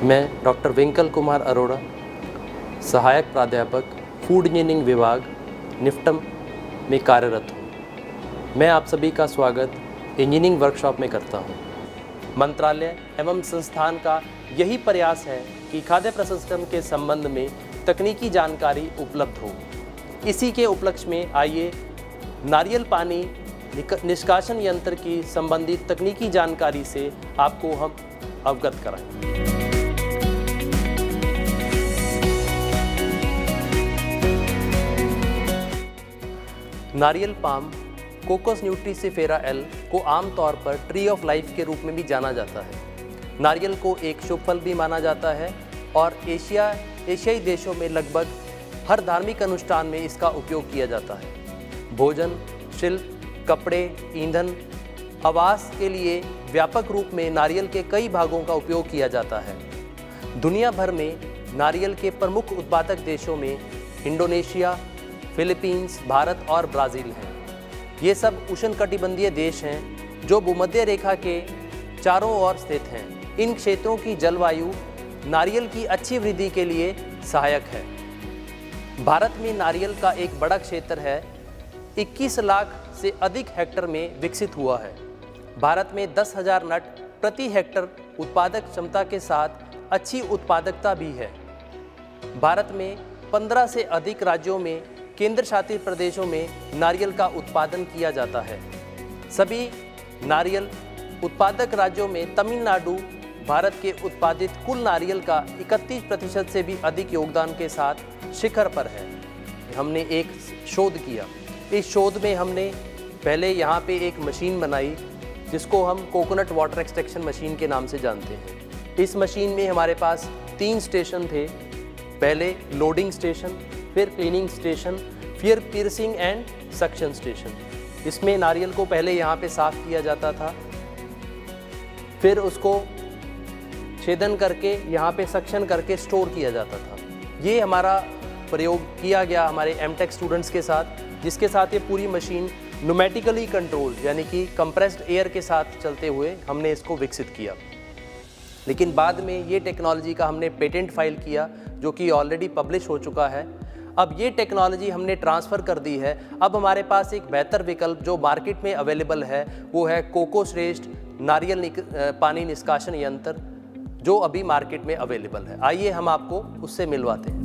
मैं डॉक्टर विंकल कुमार अरोड़ा, सहायक प्राध्यापक फूड इंजीनियरिंग विभाग निफ्टम में कार्यरत हूँ। मैं आप सभी का स्वागत इंजीनियरिंग वर्कशॉप में करता हूँ। मंत्रालय एवं संस्थान का यही प्रयास है कि खाद्य प्रसंस्करण के संबंध में तकनीकी जानकारी उपलब्ध हो। इसी के उपलक्ष्य में आइए नारियल पानी निष्कासन यंत्र की संबंधित तकनीकी जानकारी से आपको हम अवगत कराएं। नारियल पाम कोकोस न्यूट्रिसिफेरा एल को आमतौर पर ट्री ऑफ लाइफ के रूप में भी जाना जाता है। नारियल को एक शुभ फल भी माना जाता है और एशियाई देशों में लगभग हर धार्मिक अनुष्ठान में इसका उपयोग किया जाता है। भोजन, शिल्प, कपड़े, ईंधन, आवास के लिए व्यापक रूप में नारियल के कई भागों का उपयोग किया जाता है। दुनिया भर में नारियल के प्रमुख उत्पादक देशों में इंडोनेशिया, फिलीपींस, भारत और ब्राज़ील हैं। ये सब उष्णकटिबंधीय देश हैं जो भूमध्य रेखा के चारों ओर स्थित हैं। इन क्षेत्रों की जलवायु नारियल की अच्छी वृद्धि के लिए सहायक है। भारत में नारियल का एक बड़ा क्षेत्र है, 21 लाख से अधिक हेक्टेयर में विकसित हुआ है। भारत में 10,000 नट प्रति हेक्टेयर उत्पादक क्षमता के साथ अच्छी उत्पादकता भी है। भारत में 15 से अधिक राज्यों में केंद्र शासित प्रदेशों में नारियल का उत्पादन किया जाता है। सभी नारियल उत्पादक राज्यों में तमिलनाडु भारत के उत्पादित कुल नारियल का 31% से भी अधिक योगदान के साथ शिखर पर है। हमने एक शोध किया। इस शोध में हमने पहले यहाँ पे एक मशीन बनाई जिसको हम कोकोनट वाटर एक्सट्रैक्शन मशीन के नाम से जानते हैं। इस मशीन में हमारे पास 3 स्टेशन थे। पहले लोडिंग स्टेशन, फिर क्लीनिंग स्टेशन, फिर पियर्सिंग एंड सक्शन स्टेशन। इसमें नारियल को पहले यहाँ पे साफ़ किया जाता था, फिर उसको छेदन करके यहाँ पे सक्शन करके स्टोर किया जाता था। ये हमारा प्रयोग किया गया हमारे एमटेक स्टूडेंट्स के साथ, जिसके साथ ये पूरी मशीन न्यूमेटिकली कंट्रोल यानी कि कंप्रेस्ड एयर के साथ चलते हुए हमने इसको विकसित किया। लेकिन बाद में ये टेक्नोलॉजी का हमने पेटेंट फाइल किया जो कि ऑलरेडी पब्लिश हो चुका है। अब ये टेक्नोलॉजी हमने ट्रांसफ़र कर दी है। अब हमारे पास एक बेहतर विकल्प जो मार्केट में अवेलेबल है वो है कोको श्रेष्ठ नारियल पानी निष्कासन यंत्र, जो अभी मार्केट में अवेलेबल है। आइए हम आपको उससे मिलवाते हैं।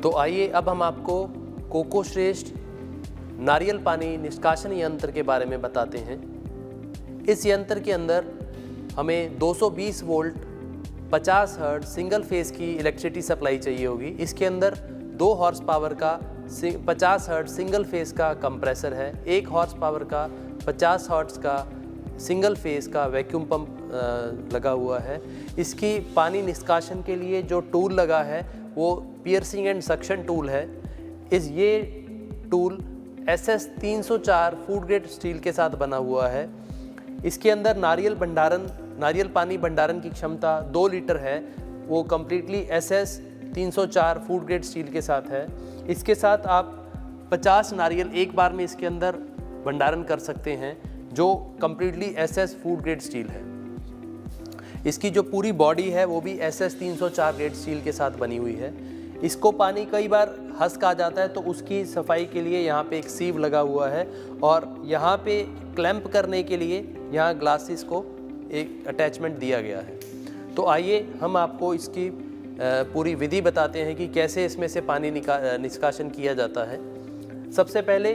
तो आइए अब हम आपको कोको श्रेष्ठ नारियल पानी निष्कासन यंत्र के बारे में बताते हैं। इस यंत्र के अंदर हमें 220 वोल्ट 50 हर्ट्ज सिंगल फेज़ की इलेक्ट्रिसिटी सप्लाई चाहिए होगी। इसके अंदर 2 हॉर्स पावर का 50 हर्ट्ज सिंगल फेज़ का कंप्रेसर है, 1 हॉर्स पावर का 50 हर्ट्ज का सिंगल फेज़ का वैक्यूम पंप लगा हुआ है। इसकी पानी निष्कासन के लिए जो टूल लगा है वो पियर्सिंग एंड सक्शन टूल है। ये tool SS 304 food grade steel के साथ बना हुआ है। इसके अंदर नारियल पानी भंडारण की क्षमता 2 लीटर है। वो completely SS 304 food grade steel के साथ है। इसके साथ आप 50 नारियल एक बार में इसके अंदर भंडारण कर सकते हैं, जो completely SS food grade steel है। इसकी जो पूरी बॉडी है वो भी SS 304 ग्रेड स्टील के साथ बनी हुई है। इसको पानी कई बार हस्क आ जाता है तो उसकी सफाई के लिए यहाँ पे एक सीव लगा हुआ है और यहाँ पे क्लैंप करने के लिए यहाँ ग्लासेस को एक अटैचमेंट दिया गया है। तो आइए हम आपको इसकी पूरी विधि बताते हैं कि कैसे इसमें से पानी निष्कासन किया जाता है। सबसे पहले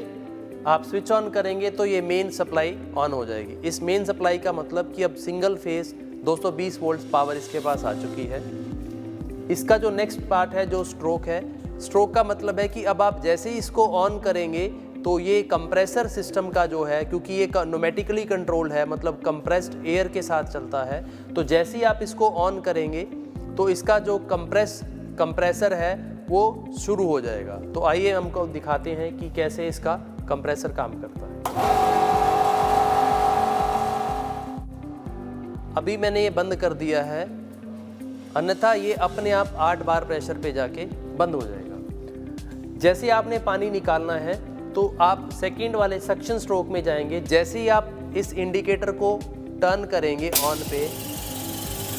आप स्विच ऑन करेंगे तो ये मेन सप्लाई ऑन हो जाएगी। इस मेन सप्लाई का मतलब कि अब सिंगल फेज 220 वोल्ट पावर इसके पास आ चुकी है। इसका जो नेक्स्ट पार्ट है जो स्ट्रोक है, स्ट्रोक का मतलब है कि अब आप जैसे ही इसको ऑन करेंगे तो ये कंप्रेसर सिस्टम का जो है, क्योंकि ये न्यूमेटिकली कंट्रोल्ड है मतलब कंप्रेस्ड एयर के साथ चलता है, तो जैसे ही आप इसको ऑन करेंगे तो इसका जो कंप्रेसर है वो शुरू हो जाएगा। तो आइए हमको दिखाते हैं कि कैसे इसका कंप्रेसर काम करता है। अभी मैंने ये बंद कर दिया है, अन्यथा ये अपने आप 8 बार प्रेशर पे जाके बंद हो जाएगा। जैसे आपने पानी निकालना है तो आप सेकंड वाले सक्शन स्ट्रोक में जाएंगे। जैसे ही आप इस इंडिकेटर को टर्न करेंगे ऑन पे,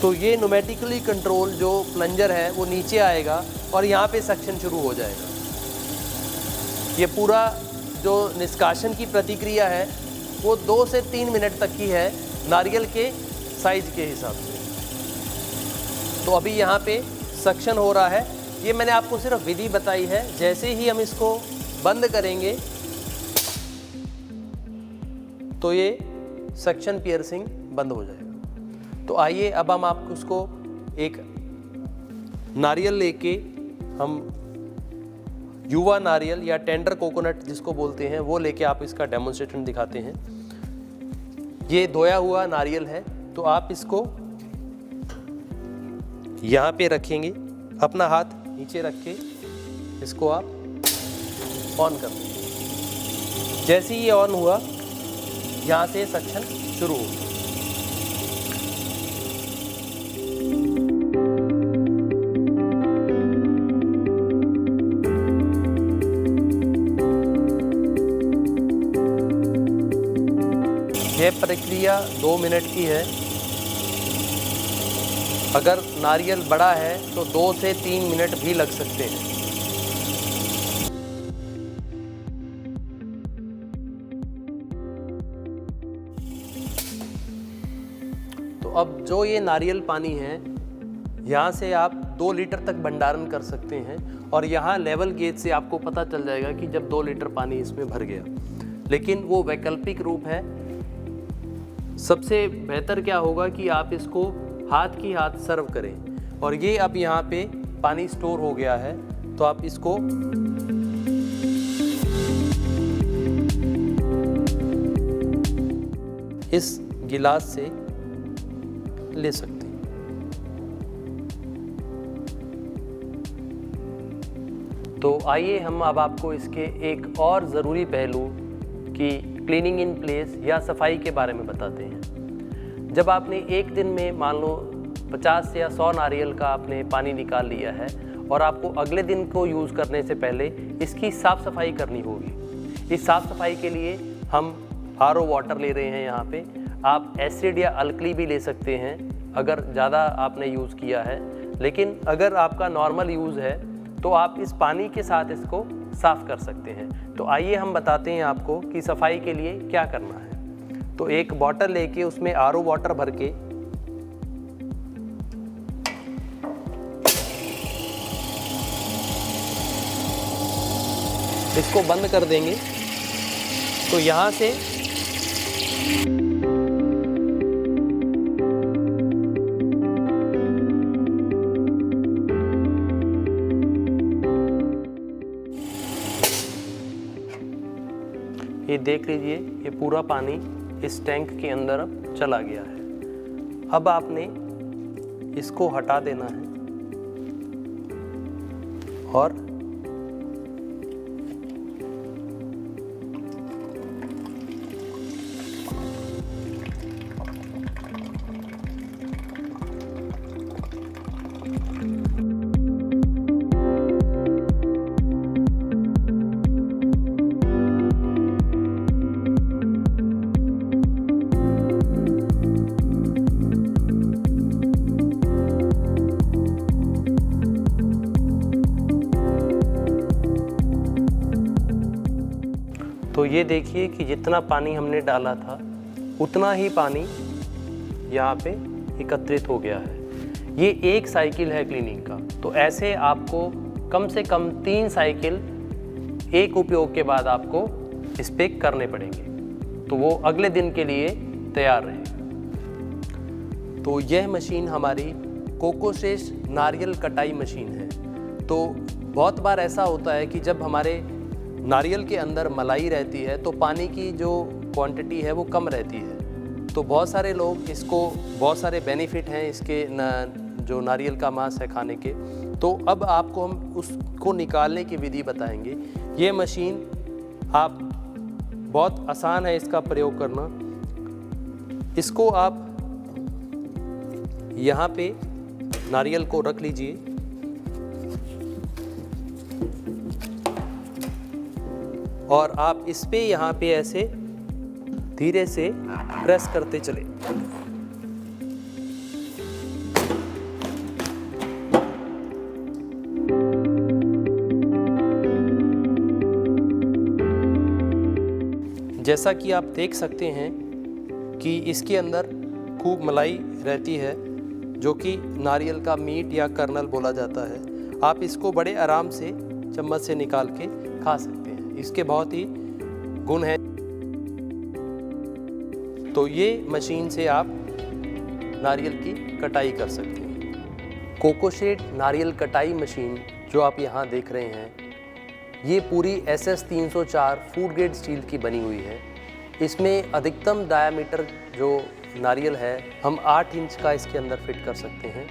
तो ये न्यूमेटिकली कंट्रोल जो प्लंजर है वो नीचे आएगा और यहाँ पे सक्शन शुरू हो जाएगा। ये पूरा जो निष्कासन की प्रतिक्रिया है वो 2 से 3 मिनट तक की है नारियल के साइज के हिसाब से। तो अभी यहाँ पे सक्शन हो रहा है। ये मैंने आपको सिर्फ विधि बताई है। जैसे ही हम इसको बंद करेंगे तो ये सक्शन पियर्सिंग बंद हो जाएगा। तो आइए अब हम आपको उसको एक नारियल लेके, हम युवा नारियल या टेंडर कोकोनट जिसको बोलते हैं, वो लेके आप इसका डेमोन्स्ट्रेशन दिखाते हैं। ये धोया हुआ नारियल है, तो आप इसको यहाँ पे रखेंगे, अपना हाथ नीचे रख के इसको आप ऑन कर देंगे। जैसे ही ये ऑन हुआ, यहाँ से सक्शन शुरू हो। यह प्रक्रिया 2 मिनट की है। अगर नारियल बड़ा है तो 2 से 3 मिनट भी लग सकते हैं। तो अब जो ये नारियल पानी है, यहाँ से आप 2 लीटर तक भंडारण कर सकते हैं और यहाँ लेवल गेज से आपको पता चल जाएगा कि जब 2 लीटर पानी इसमें भर गया। लेकिन वो वैकल्पिक रूप है। सबसे बेहतर क्या होगा कि आप इसको हाथ की हाथ सर्व करें। और ये अब यहाँ पे पानी स्टोर हो गया है, तो आप इसको इस गिलास से ले सकते हैं। तो आइए हम अब आपको इसके एक और ज़रूरी पहलू की क्लीनिंग इन प्लेस या सफाई के बारे में बताते हैं। जब आपने एक दिन में मान लो 50 या 100 नारियल का आपने पानी निकाल लिया है और आपको अगले दिन को यूज़ करने से पहले इसकी साफ़ सफाई करनी होगी। इस साफ़ सफाई के लिए हम RO वाटर ले रहे हैं यहाँ पे। आप एसिड या अल्कली भी ले सकते हैं अगर ज़्यादा आपने यूज़ किया है, लेकिन अगर आपका नॉर्मल यूज़ है तो आप इस पानी के साथ इसको साफ़ कर सकते हैं। तो आइए हम बताते हैं आपको कि सफाई के लिए क्या करना है। तो एक बॉटल लेके उसमें RO वाटर भर के इसको बंद कर देंगे। तो यहाँ से ये देख लीजिए, ये पूरा पानी इस टैंक के अंदर अब चला गया है। अब आपने इसको हटा देना है और तो ये देखिए कि जितना पानी हमने डाला था उतना ही पानी यहाँ पे एकत्रित हो गया है। ये एक साइकिल है क्लीनिंग का। तो ऐसे आपको कम से कम 3 साइकिल एक उपयोग के बाद आपको इस पे करने पड़ेंगे, तो वो अगले दिन के लिए तैयार रहेगा। तो यह मशीन हमारी कोकोसेस नारियल कटाई मशीन है। तो बहुत बार ऐसा होता है कि जब हमारे नारियल के अंदर मलाई रहती है तो पानी की जो क्वांटिटी है वो कम रहती है। तो बहुत सारे लोग इसको, बहुत सारे बेनिफिट हैं इसके जो नारियल का मांस है खाने के। तो अब आपको हम उसको निकालने की विधि बताएंगे। ये मशीन आप बहुत आसान है इसका प्रयोग करना। इसको आप यहाँ पे नारियल को रख लीजिए और आप इस पे यहाँ पे ऐसे धीरे से प्रेस करते चले। जैसा कि आप देख सकते हैं कि इसके अंदर खूब मलाई रहती है, जो कि नारियल का मीट या कर्नल बोला जाता है। आप इसको बड़े आराम से चम्मच से निकाल के खा सकते हैं, इसके बहुत ही गुण हैं। तो ये मशीन से आप नारियल की कटाई कर सकते हैं। कोकोशेड नारियल कटाई मशीन जो आप यहाँ देख रहे हैं, ये पूरी SS 304 फूड ग्रेड स्टील की बनी हुई है। इसमें अधिकतम डायामीटर जो नारियल है हम 8 इंच का इसके अंदर फिट कर सकते हैं।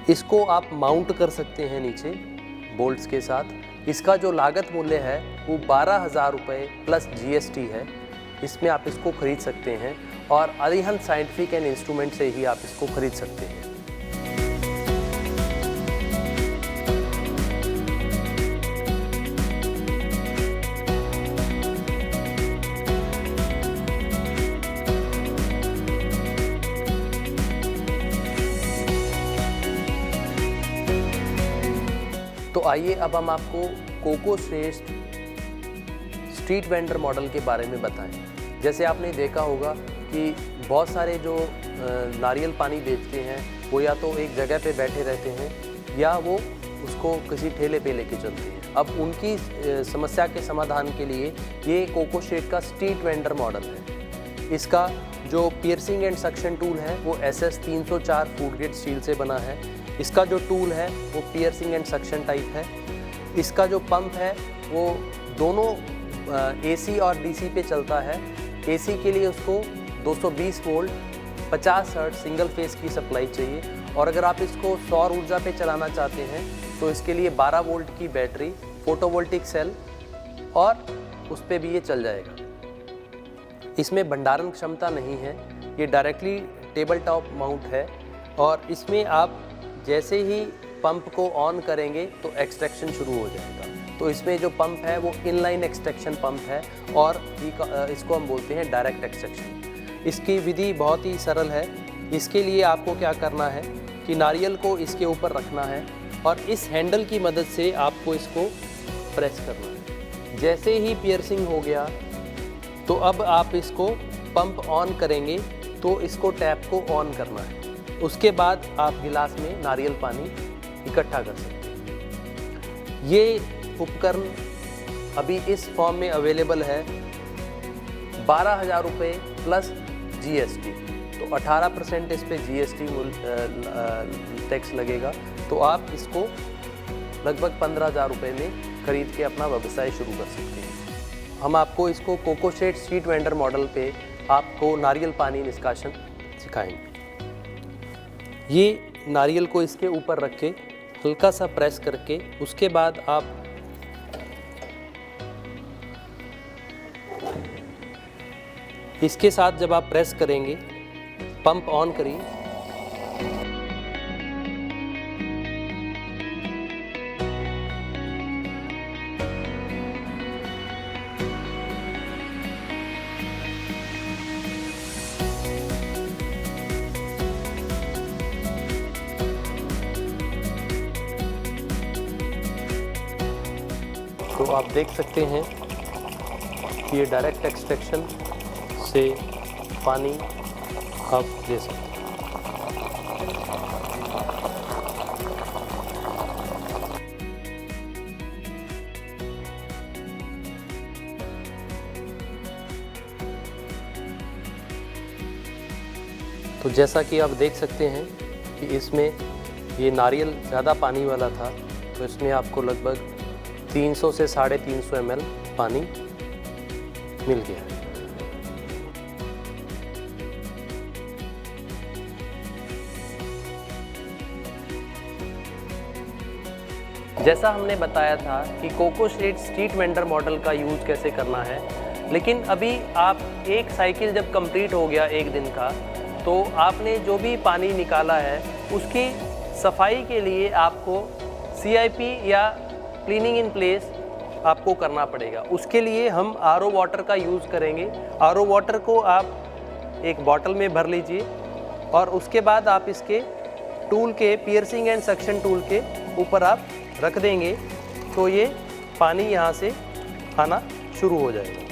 इसको आप माउंट कर सकते हैं नीचे बोल्ट्स के साथ। इसका जो लागत मूल्य है वो 12,000 रुपये प्लस GST है। इसमें आप इसको खरीद सकते हैं और अरिहंत साइंटिफिक एंड इंस्ट्रूमेंट से ही आप इसको खरीद सकते हैं। तो आइए अब हम आपको कोकोश्रेष्ठ स्ट्रीट वेंडर मॉडल के बारे में बताएं। जैसे आपने देखा होगा कि बहुत सारे जो नारियल पानी बेचते हैं वो या तो एक जगह पे बैठे रहते हैं या वो उसको किसी ठेले पे लेके चलते हैं। अब उनकी समस्या के समाधान के लिए ये कोकोशेड का स्ट्रीट वेंडर मॉडल है। इसका जो पियर्सिंग एंड सक्शन टूल है वो SS 304 फूड ग्रेड स्टील से बना है। इसका जो टूल है वो पियर्सिंग एंड सक्शन टाइप है। इसका जो पंप है वो दोनों AC और DC पे चलता है। AC के लिए उसको 220 वोल्ट 50 हर्ट्ज सिंगल फेस की सप्लाई चाहिए, और अगर आप इसको सौर ऊर्जा पे चलाना चाहते हैं तो इसके लिए 12 वोल्ट की बैटरी, फोटोवोल्टिक सेल, और उस पर भी ये चल जाएगा। इसमें भंडारण क्षमता नहीं है, ये डायरेक्टली टेबल टॉप माउंट है, और इसमें आप जैसे ही पंप को ऑन करेंगे तो एक्सट्रैक्शन शुरू हो जाएगा। तो इसमें जो पंप है वो इनलाइन एक्सट्रैक्शन पंप है, और इसको हम बोलते हैं डायरेक्ट एक्सट्रैक्शन। इसकी विधि बहुत ही सरल है। इसके लिए आपको क्या करना है कि नारियल को इसके ऊपर रखना है और इस हैंडल की मदद से आपको इसको प्रेस करना है। जैसे ही पियर्सिंग हो गया तो अब आप इसको पंप ऑन करेंगे तो इसको टैप को ऑन करना है। उसके बाद आप गिलास में नारियल पानी इकट्ठा कर सकते हैं। ये उपकरण अभी इस फॉर्म में अवेलेबल है 12,000 रुपये प्लस GST। तो 18% इस पे GST टैक्स लगेगा। तो आप इसको लगभग 15,000 रुपये में खरीद के अपना व्यवसाय शुरू कर सकते हैं। हम आपको इसको कोकोशेड स्ट्रीट वेंडर मॉडल पे आपको नारियल पानी निष्कासन सिखाएंगे। ये नारियल को इसके ऊपर रख के हल्का सा प्रेस करके उसके बाद आप इसके साथ जब आप प्रेस करेंगे, पंप ऑन करिए, तो आप देख सकते हैं कि ये डायरेक्ट एक्सट्रैक्शन से पानी आप दे सकते हैं। तो जैसा कि आप देख सकते हैं कि इसमें ये नारियल ज़्यादा पानी वाला था, तो इसमें आपको लगभग 300 से 350 ml पानी मिल गया है। जैसा हमने बताया था कि कोकोशेड स्ट्रीट वेंडर मॉडल का यूज़ कैसे करना है, लेकिन अभी आप एक साइकिल जब कंप्लीट हो गया एक दिन का, तो आपने जो भी पानी निकाला है उसकी सफाई के लिए आपको CIP या क्लीनिंग इन प्लेस आपको करना पड़ेगा। उसके लिए हम RO वाटर का यूज़ करेंगे। RO वाटर को आप एक बॉटल में भर लीजिए और उसके बाद आप इसके टूल के पियर्सिंग एंड सक्शन टूल के ऊपर आप रख देंगे तो ये पानी यहाँ से आना शुरू हो जाएगा।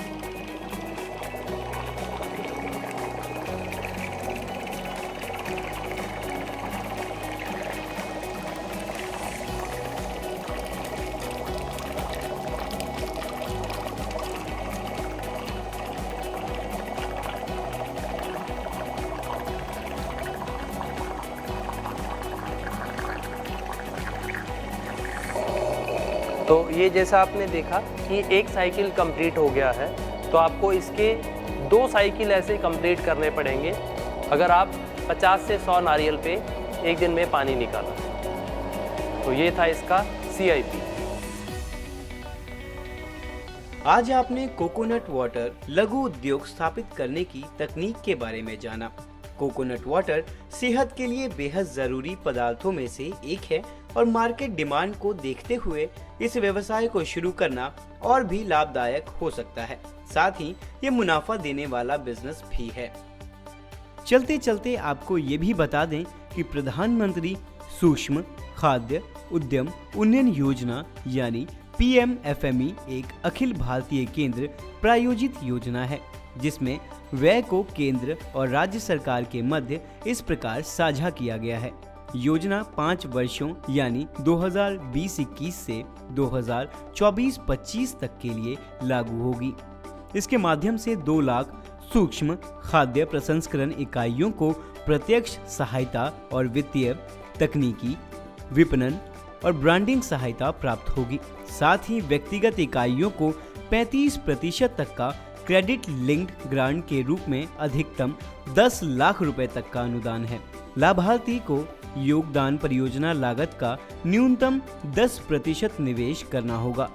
तो ये जैसा आपने देखा कि एक साइकिल कंप्लीट हो गया है, तो आपको इसके 2 साइकिल ऐसे कंप्लीट करने पड़ेंगे अगर आप 50 से 100 नारियल पे एक दिन में पानी निकाला। तो ये था इसका CIP। आज आपने कोकोनट वाटर लघु उद्योग स्थापित करने की तकनीक के बारे में जाना। कोकोनट वाटर सेहत के लिए बेहद जरूरी पदार्थों में से एक है और मार्केट डिमांड को देखते हुए इस व्यवसाय को शुरू करना और भी लाभदायक हो सकता है। साथ ही ये मुनाफा देने वाला बिजनेस भी है। चलते चलते आपको ये भी बता दें कि प्रधानमंत्री सूक्ष्म खाद्य उद्यम उन्नयन योजना यानी PMFME एक अखिल भारतीय केंद्र प्रायोजित योजना है जिसमें व्यय को केंद्र और राज्य सरकार के मध्य इस प्रकार साझा किया गया है। योजना 5 वर्षों यानी 2020-21 से 2024-25 तक के लिए लागू होगी। इसके माध्यम से 2 लाख सूक्ष्म खाद्य प्रसंस्करण इकाइयों को प्रत्यक्ष सहायता और वित्तीय, तकनीकी, विपणन और ब्रांडिंग सहायता प्राप्त होगी। साथ ही व्यक्तिगत इकाइयों को 35% तक का क्रेडिट लिंक्ड ग्रांट के रूप में अधिकतम 10 लाख रुपए तक का अनुदान है। लाभार्थी को योगदान परियोजना लागत का न्यूनतम 10% निवेश करना होगा।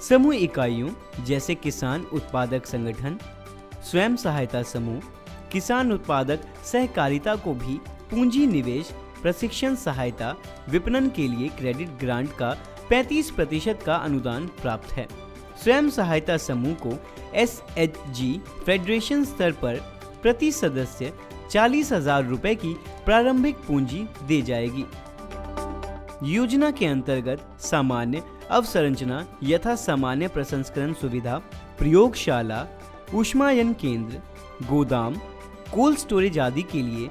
समूह इकाइयों जैसे किसान उत्पादक संगठन, स्वयं सहायता समूह, किसान उत्पादक सहकारिता को भी पूंजी निवेश, प्रशिक्षण सहायता, विपणन के लिए क्रेडिट ग्रांट का 35% का अनुदान प्राप्त है। स्वयं सहायता समूह को SHG फेडरेशन स्तर पर प्रति सदस्य 40,000 रुपए की प्रारंभिक पूंजी दी जाएगी। योजना के अंतर्गत सामान्य अवसंरचना यथा सामान्य प्रसंस्करण सुविधा, प्रयोगशाला, ऊष्मायन केंद्र, गोदाम, कोल्ड स्टोरेज आदि के लिए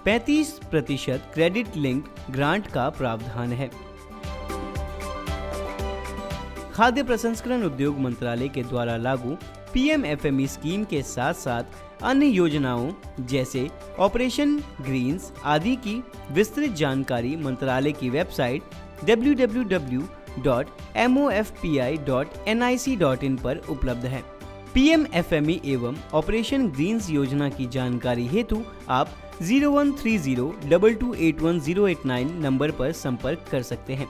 35% क्रेडिट लिंक्ड ग्रांट का प्रावधान है। खाद्य प्रसंस्करण उद्योग मंत्रालय के द्वारा लागू PMFME स्कीम के साथ साथ अन्य योजनाओं जैसे ऑपरेशन ग्रीन्स आदि की विस्तृत जानकारी मंत्रालय की वेबसाइट www.mofpi.nic.in पर उपलब्ध है। PMFME एवं ऑपरेशन ग्रीन्स योजना की जानकारी हेतु आप 013022811089 नंबर पर संपर्क कर सकते हैं।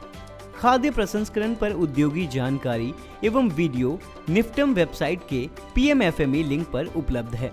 खाद्य प्रसंस्करण पर उद्योगी जानकारी एवं वीडियो निफ्टम वेबसाइट के PMFME लिंक पर उपलब्ध है।